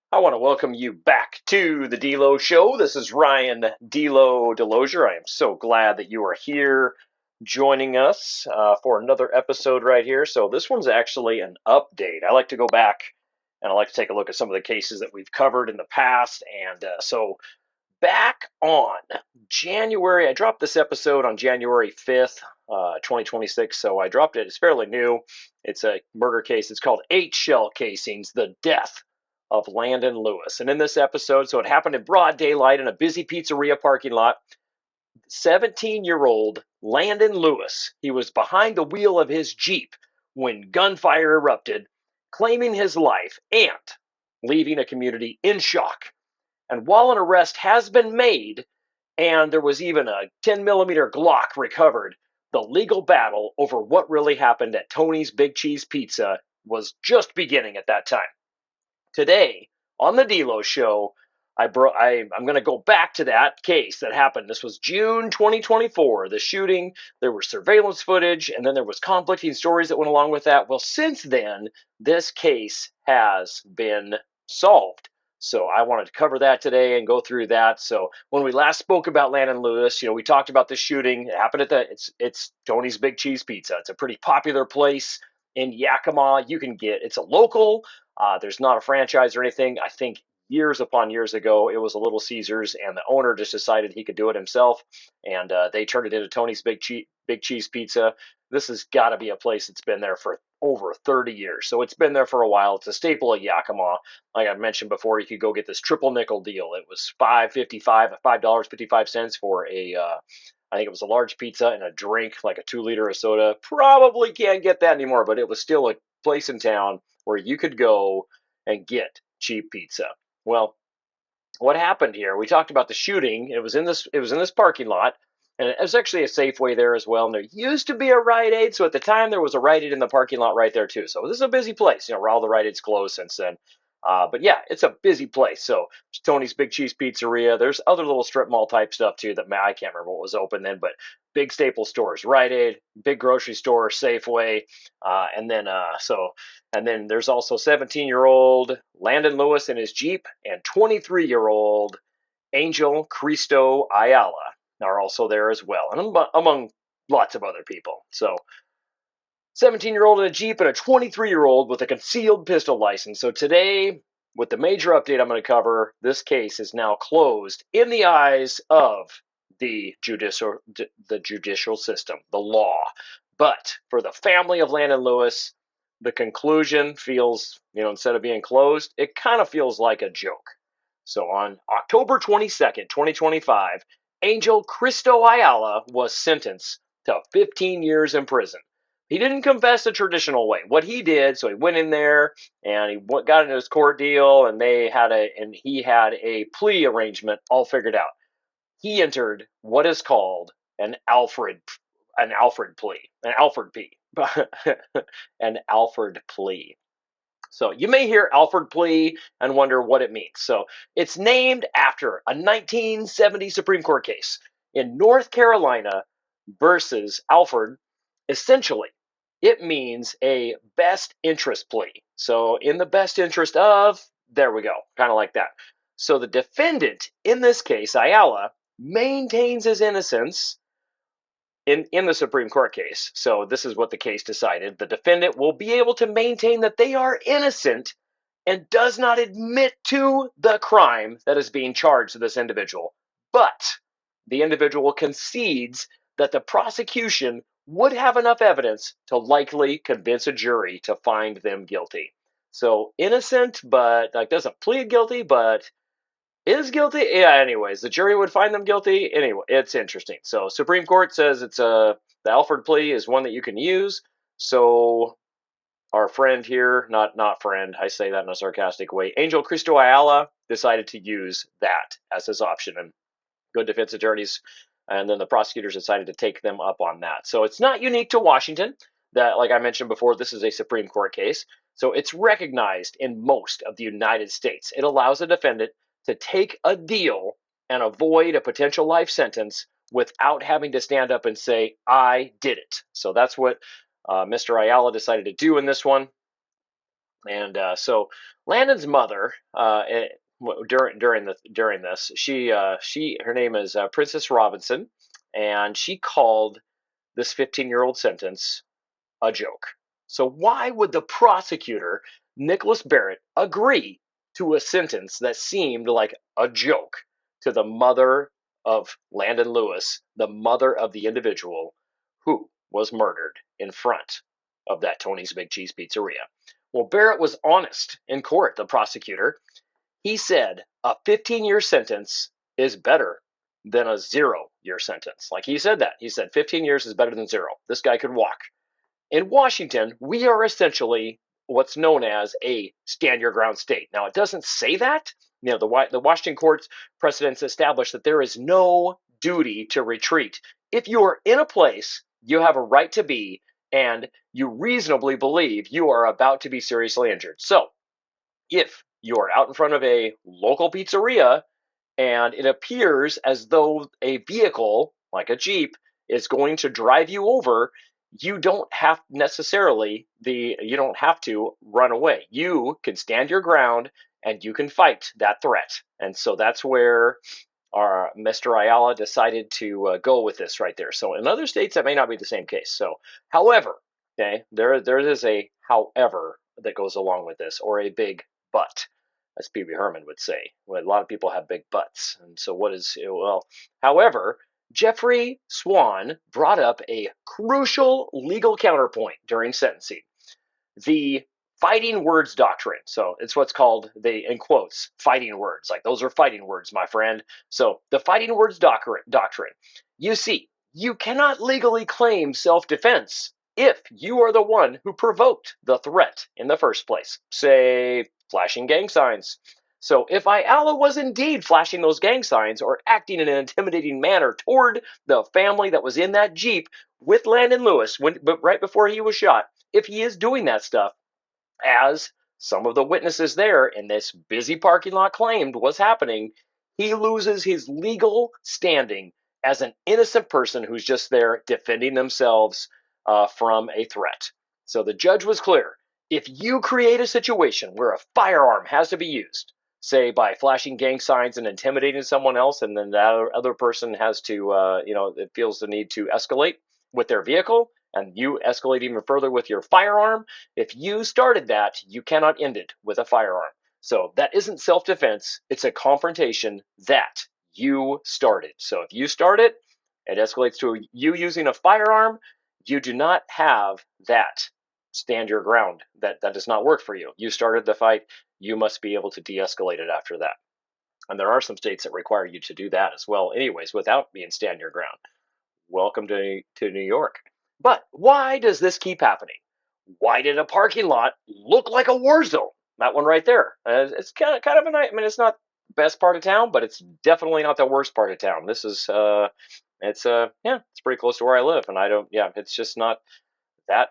I want to welcome you back to the Delo Show. This is Ryan Delo Delosier. I am so glad that you are here joining us for another episode right here. So, this one's actually an update. I like to go back and I like to take a look at some of the cases that we've covered in the past. Back on January, I dropped this episode on January 5th, 2026. So, I dropped it. It's fairly new. It's a murder case. It's called Eight Shell Casings, The Death of Landynn Lewis. And in this episode, so it happened in broad daylight in a busy pizzeria parking lot. 17-year-old Landynn Lewis, he was behind the wheel of his Jeep when gunfire erupted, claiming his life and leaving a community in shock. And while an arrest has been made, and there was even a 10-millimeter Glock recovered, the legal battle over what really happened at Tony's Big Cheese Pizza was just beginning at that time. Today on the Delo Show, I'm going to go back to that case that happened. This was June 2024. The shooting, there was surveillance footage, and then there was conflicting stories that went along with that. Well, since then, this case has been solved. So I wanted to cover that today and go through that. So when we last spoke about Landynn Lewis, we talked about the shooting. It happened at it's Tony's Big Cheese Pizza. It's a pretty popular place in Yakima. It's a local. There's not a franchise or anything. I think years upon years ago, it was a Little Caesars, and the owner just decided he could do it himself, and they turned it into Tony's Big Cheese Pizza. This has got to be a place that's been there for over 30 years, so it's been there for a while. It's a staple of Yakima. Like I mentioned before, you could go get this triple nickel deal. It was $5.55 for I think it was a large pizza and a drink, like a 2 liter of soda. Probably can't get that anymore, but it was still a place in town where you could go and get cheap pizza. Well, what happened here? We talked about the shooting. It was in this parking lot, and it was actually a Safeway there as well. And there used to be a Rite Aid, so at the time there was a Rite Aid in the parking lot right there too. So this is a busy place, where all the Rite Aids closed since then. But yeah, it's a busy place. So it's Tony's Big Cheese Pizzeria. There's other little strip mall type stuff too that I can't remember what was open then, but big staple stores: Rite Aid, big grocery store, Safeway, and then there's also 17-year-old Landynn Lewis in his Jeep, and 23-year-old Angel Cristo Ayala are also there as well, and among lots of other people. So 17-year-old in a Jeep and a 23-year-old with a concealed pistol license. So today, with the major update I'm going to cover, this case is now closed in the eyes of the judicial system, the law. But for the family of Landynn Lewis, the conclusion feels, instead of being closed, it kind of feels like a joke. So on October 22nd, 2025, Angel Cristo Ayala was sentenced to 15 years in prison. He didn't confess the traditional way. What he did, so he went in there and he got into his court deal, and he had a plea arrangement all figured out. He entered what is called an Alford plea, an Alford plea. So you may hear Alford plea and wonder what it means. So it's named after a 1970 Supreme Court case in North Carolina versus Alford. Essentially, it means a best interest plea. So in the best interest of, there we go, kind of like that. So the defendant in this case, Ayala, maintains his innocence in the Supreme Court case. So this is what the case decided. The defendant will be able to maintain that they are innocent and does not admit to the crime that is being charged to this individual. But the individual concedes that the prosecution would have enough evidence to likely convince a jury to find them guilty. So innocent, but doesn't plead guilty, but is guilty. Yeah, anyways, the jury would find them guilty. Anyway, it's interesting. So Supreme Court says the Alford plea is one that you can use. So our friend here, not friend, I say that in a sarcastic way, Angel Cristo Ayala decided to use that as his option, and good defense attorneys and then the prosecutors decided to take them up on that. So it's not unique to Washington. That, like I mentioned before, this is a Supreme Court case. So it's recognized in most of the United States. It allows a defendant to take a deal and avoid a potential life sentence without having to stand up and say, I did it. So that's what Mr. Ayala decided to do in this one. And so Landon's mother, during this, her name is Princess Robinson, and she called this 15-year-old sentence a joke. So why would the prosecutor, Nicholas Barrett, agree to a sentence that seemed like a joke to the mother of Landynn Lewis, the mother of the individual who was murdered in front of that Tony's Big Cheese Pizzeria? Well, Barrett was honest in court, the prosecutor. He said a 15-year sentence is better than a 0-year sentence. Like he said that. He said 15 years is better than 0. This guy could walk. In Washington, we are essentially what's known as a stand your ground state. Now, it doesn't say that. The Washington court's precedents establish that there is no duty to retreat. If you are in a place you have a right to be and you reasonably believe you are about to be seriously injured. So, if you are out in front of a local pizzeria and it appears as though a vehicle, like a Jeep, is going to drive you over, you don't have to run away. You can stand your ground and you can fight that threat. And so that's where our Mr. Ayala decided to go with this right there. So in other states, that may not be the same case. So, however, okay, there is a however that goes along with this, or a big but, as Pee Wee Herman would say. Well, a lot of people have big butts, and so what is well? However, Jeffrey Swan brought up a crucial legal counterpoint during sentencing: the fighting words doctrine. So it's what's called in quotes, fighting words. Like those are fighting words, my friend. So the fighting words doctrine. You see, you cannot legally claim self-defense if you are the one who provoked the threat in the first place. Say, flashing gang signs. So if Ayala was indeed flashing those gang signs or acting in an intimidating manner toward the family that was in that Jeep with Landynn Lewis, but right before he was shot, if he is doing that stuff, as some of the witnesses there in this busy parking lot claimed was happening, he loses his legal standing as an innocent person who's just there defending themselves from a threat. So the judge was clear. If you create a situation where a firearm has to be used, say by flashing gang signs and intimidating someone else, and then that other person has to, it feels the need to escalate with their vehicle, and you escalate even further with your firearm, if you started that, you cannot end it with a firearm. So that isn't self-defense. It's a confrontation that you started. So if you start it, it escalates to you using a firearm. You do not have that stand your ground. That does not work for you. You started the fight. You must be able to de-escalate it after that. And there are some states that require you to do that as well, anyways, without being stand your ground. Welcome to New York. But why does this keep happening? Why did a parking lot look like a war zone? That one right there. It's kind of a nice. I mean, it's not the best part of town, but it's definitely not the worst part of town. This is it's pretty close to where I live, and it's just not that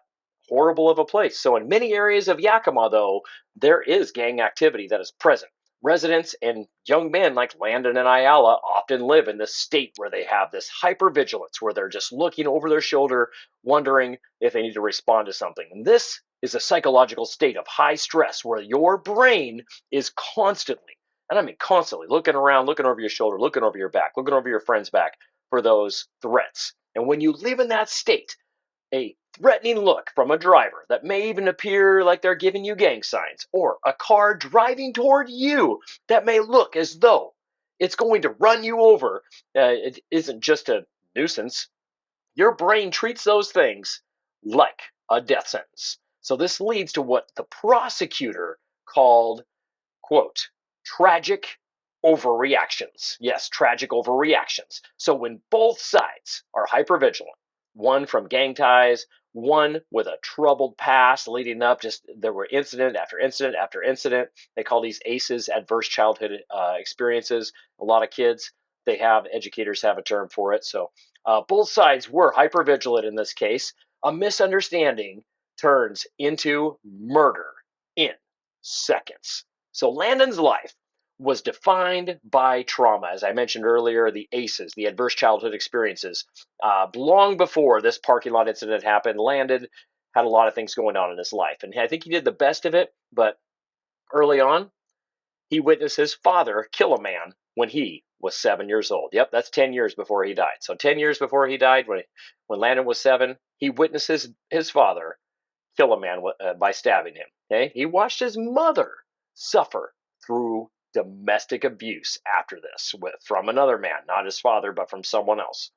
horrible of a place. So in many areas of Yakima, though, there is gang activity that is present. Residents and young men like Landynn and Ayala often live in this state where they have this hyper-vigilance, where they're just looking over their shoulder, wondering if they need to respond to something. And this is a psychological state of high stress where your brain is constantly, and I mean constantly, looking around, looking over your shoulder, looking over your back, looking over your friend's back for those threats. And when you live in that state, a threatening look from a driver that may even appear like they're giving you gang signs, or a car driving toward you that may look as though it's going to run you over, it isn't just a nuisance. Your brain treats those things like a death sentence. So this leads to what the prosecutor called, quote, tragic overreactions. Yes, tragic overreactions. So when both sides are hypervigilant, one from gang ties, one with a troubled past leading up, just there were incident after incident after incident. They call these ACEs, adverse childhood experiences. A lot of kids, educators have a term for it. So both sides were hypervigilant in this case. A misunderstanding turns into murder in seconds. So Landon's life was defined by trauma, as I mentioned earlier, the ACEs, the adverse childhood experiences. Long before this parking lot incident happened, Landon had a lot of things going on in his life, and I think he did the best of it. But early on, he witnessed his father kill a man when he was 7 years old. Yep, that's 10 years before he died. So 10 years before he died, when Landon was 7, he witnessed his father kill a man by stabbing him. Okay, he watched his mother suffer through domestic abuse after this, from another man, not his father, but from someone else.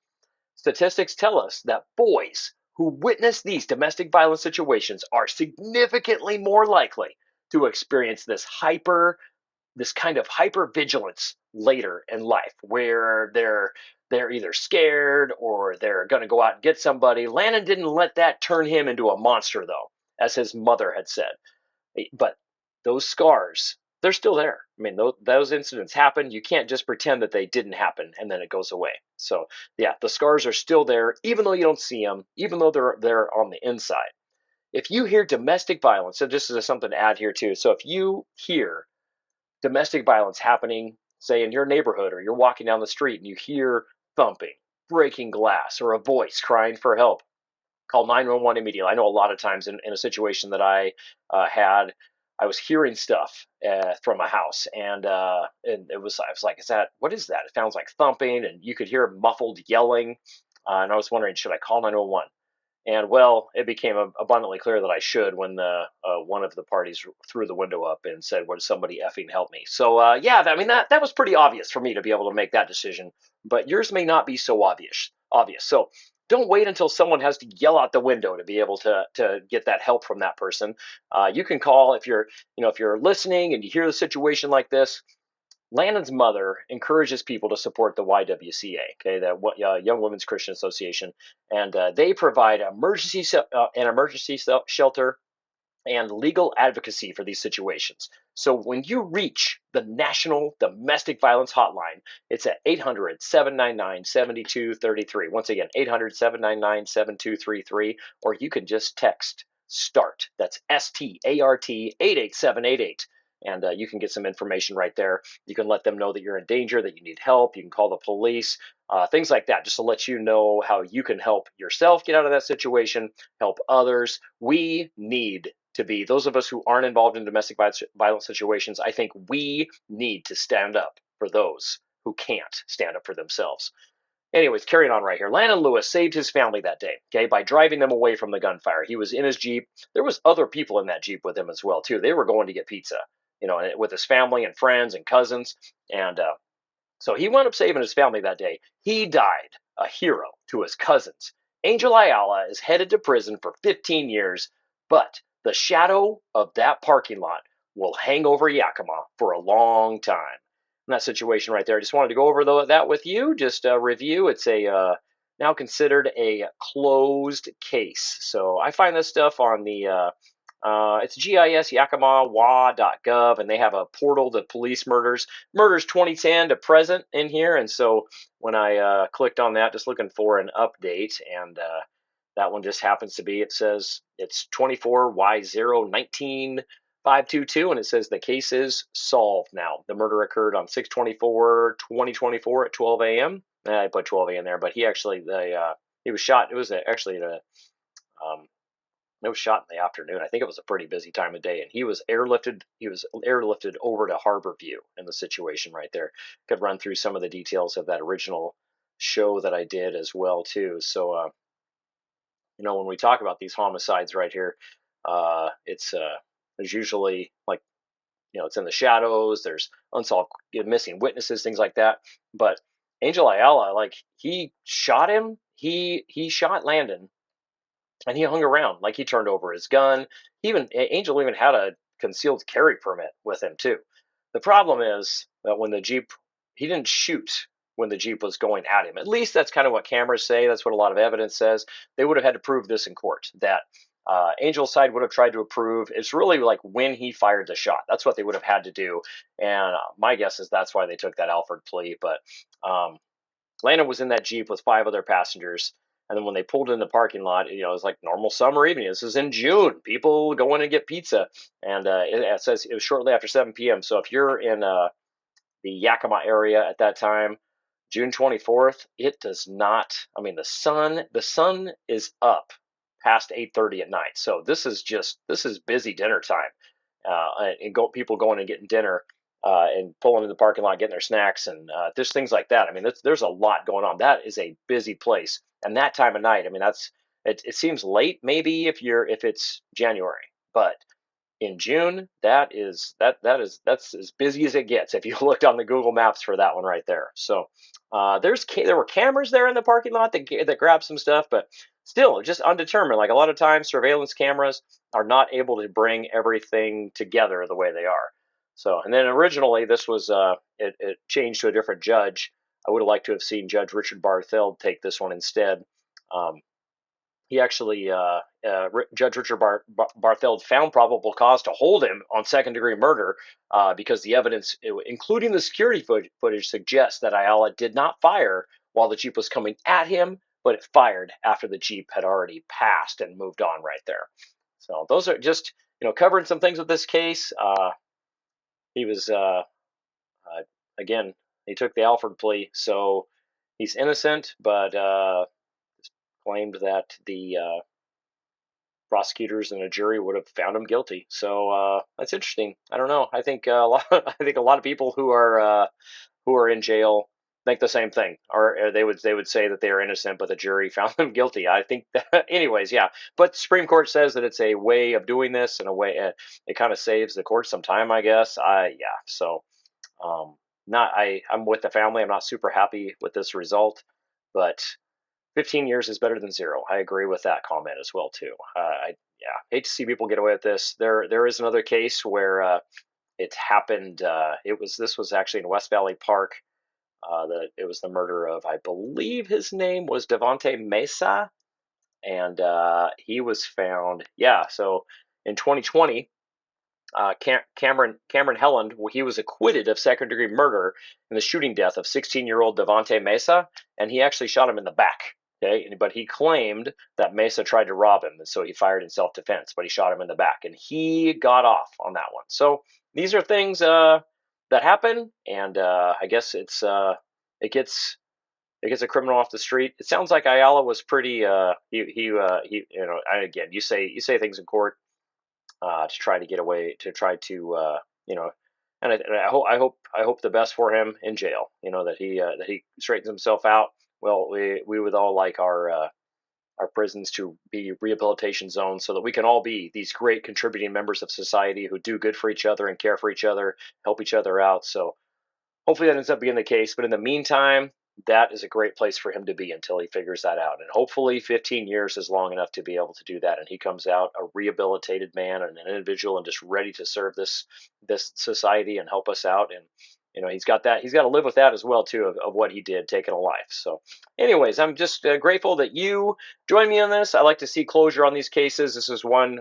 Statistics tell us that boys who witness these domestic violence situations are significantly more likely to experience this kind of hyper-vigilance later in life, where they're either scared or they're going to go out and get somebody. Landon didn't let that turn him into a monster, though, as his mother had said. But those scars, they're still there. I mean, those incidents happened. You can't just pretend that they didn't happen and then it goes away. So yeah, the scars are still there, even though you don't see them, even though they're on the inside. If you hear domestic violence, so just as something to add here too. So if you hear domestic violence happening, say in your neighborhood, or you're walking down the street and you hear thumping, breaking glass, or a voice crying for help, call 911 immediately. I know a lot of times in a situation that I had, I was hearing stuff from a house, and I was like, what is that? It sounds like thumping, and you could hear muffled yelling, and I was wondering, should I call 911? And well, it became abundantly clear that I should when the one of the parties threw the window up and said, "Would somebody effing help me?" So yeah, I mean that was pretty obvious for me to be able to make that decision. But yours may not be so obvious. Obvious. So don't wait until someone has to yell out the window to be able to get that help from that person. You can call if you're listening and you hear the situation like this. Landon's mother encourages people to support the YWCA, okay, the Young Women's Christian Association, and they provide an emergency shelter and legal advocacy for these situations. So when you reach the National Domestic Violence Hotline, it's at 800-799-7233. Once again, 800-799-7233, or you can just text START. That's START 88788. And you can get some information right there. You can let them know that you're in danger, that you need help. You can call the police, things like that, just to let you know how you can help yourself get out of that situation, help others. We need to be, those of us who aren't involved in domestic violence situations, I think we need to stand up for those who can't stand up for themselves. Anyways, carrying on right here. Landynn Lewis saved his family that day, okay, by driving them away from the gunfire. He was in his Jeep. There was other people in that Jeep with him as well, too. They were going to get pizza, with his family and friends and cousins. And so he wound up saving his family that day. He died a hero to his cousins. Angel Ayala is headed to prison for 15 years, but the shadow of that parking lot will hang over Yakima for a long time. In that situation right there, I just wanted to go over that with you. Just a review. It's now considered a closed case. So I find this stuff on the it's GIS-Yakima-WA.gov, and they have a portal to police murders 2010 to present in here. And so when I clicked on that, just looking for an update, and that one just happens to be, it says it's 24Y019-522, and it says the case is solved now. The murder occurred on 6/24/2024 at 12 a.m. I put 12 a.m. there, but he was shot. It was actually at a um, it was shot in the afternoon. I think it was a pretty busy time of day, and he was airlifted. He was airlifted over to Harbor View in the situation right there. Could run through some of the details of that original show that I did as well too. So when we talk about these homicides right here, it's there's usually like it's in the shadows. There's unsolved missing witnesses, things like that. But Angel Ayala, like he shot him. He shot Landon, and he hung around, like he turned over his gun. Angel even had a concealed carry permit with him too. The problem is that he didn't shoot when the Jeep was going at him. At least that's kind of what cameras say. That's what a lot of evidence says. They would have had to prove this in court. That Angel's side would have tried to prove it's really like when he fired the shot. That's what they would have had to do. And my guess is that's why they took that Alford plea. But Landon was in that Jeep with 5 other passengers. And then when they pulled in the parking lot, it was like normal summer evening. This is in June. People go in and get pizza. And it says it was shortly after 7 p.m. So if you're in the Yakima area at that time, June 24th, it does not, I mean, the sun is up past 8:30 at night. So this is busy dinner time, and people going and getting dinner. And pulling in the parking lot, getting their snacks, and there's things like that. I mean, there's a lot going on. That is a busy place, and that time of night. I mean, it seems late maybe if it's January, but in June, that's as busy as it gets if you looked on the Google Maps for that one right there. So there were cameras there in the parking lot that grabbed some stuff, but still just undetermined. Like a lot of times, surveillance cameras are not able to bring everything together the way they are. So, and then originally this was it changed to a different judge. I would have liked to have seen Judge Richard Bartheld take this one instead. Um, he actually, Judge Richard Bartheld found probable cause to hold him on second-degree murder because the evidence, including the security footage, suggests that Ayala did not fire while the Jeep was coming at him, but it fired after the Jeep had already passed and moved on right there. So those are just, covering some things with this case. He was, again, he took the Alford plea, so he's innocent, but claimed that the prosecutors and a jury would have found him guilty. So that's interesting. I don't know. I think I think a lot of people who are in jail think the same thing, or they would say that they are innocent, but the jury found them guilty. I think that, anyways, yeah. But Supreme Court says that it's a way of doing this, and a way it kind of saves the court some time, I guess. Yeah. So not I'm with the family. I'm not super happy with this result, but 15 years is better than zero. I agree with that comment as well too. I yeah, hate to see people get away with this. There is another case where it happened. This was actually in West Valley Park. It was the murder of, I believe his name was Devonte Mesa, and he was found. Yeah, so in 2020, Cameron Helland, he was acquitted of second-degree murder in the shooting death of 16-year-old Devonte Mesa, and he actually shot him in the back. Okay, but he claimed that Mesa tried to rob him, and so he fired in self-defense. But he shot him in the back, and he got off on that one. So these are things that happen, and I guess it gets a criminal off the street. It sounds like Ayala was pretty. He again, you say things in court to try to get away, to try to and I hope the best for him in jail. That he straightens himself out. Well, we would all like our prisons to be rehabilitation zones so that we can all be these great contributing members of society who do good for each other and care for each other, help each other out. So hopefully that ends up being the case. But in the meantime, that is a great place for him to be until he figures that out. And hopefully 15 years is long enough to be able to do that. And he comes out a rehabilitated man and an individual and just ready to serve this society and help us out. And he's got to live with that as well too, of what he did, taking a life. So anyways, I'm just grateful that you join me on this. I like to see closure on these cases. This is one,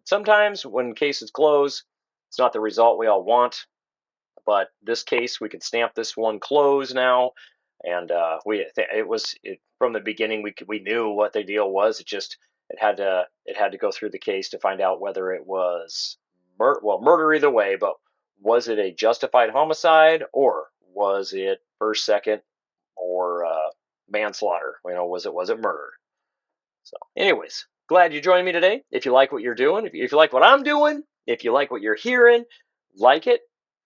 sometimes when cases close, it's not the result we all want, but this case, we could stamp this one closed now. And from the beginning, we knew what the deal was. It had to go through the case to find out whether it was murder either way. But was it a justified homicide, or was it first, second, or manslaughter? Was it murder? So, anyways, glad you joined me today. If you like what you're doing, if you like what I'm doing, if you like what you're hearing, like it,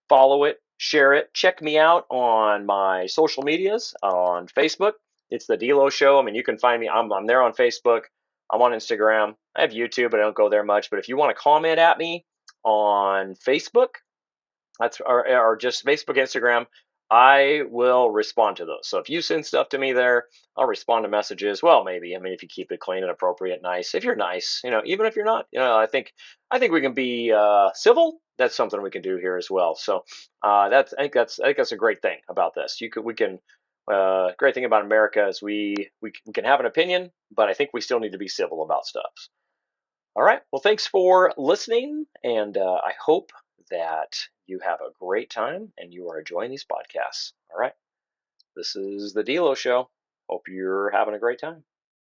follow it, share it. Check me out on my social medias on Facebook. It's the Delo Show. I mean, you can find me. I'm there on Facebook. I'm on Instagram. I have YouTube, but I don't go there much. But if you want to comment at me on Facebook, or just Facebook, Instagram, I will respond to those. So if you send stuff to me there, I'll respond to messages. Well, maybe. I mean, if you keep it clean and appropriate, nice. If you're nice, even if you're not, I think we can be civil. That's something we can do here as well. So I think that's a great thing about this. We can. Great thing about America is we can have an opinion, but I think we still need to be civil about stuff. All right. Well, thanks for listening, and I hope that you have a great time and you are enjoying these podcasts. All right. This is the Delo Show. Hope you're having a great time.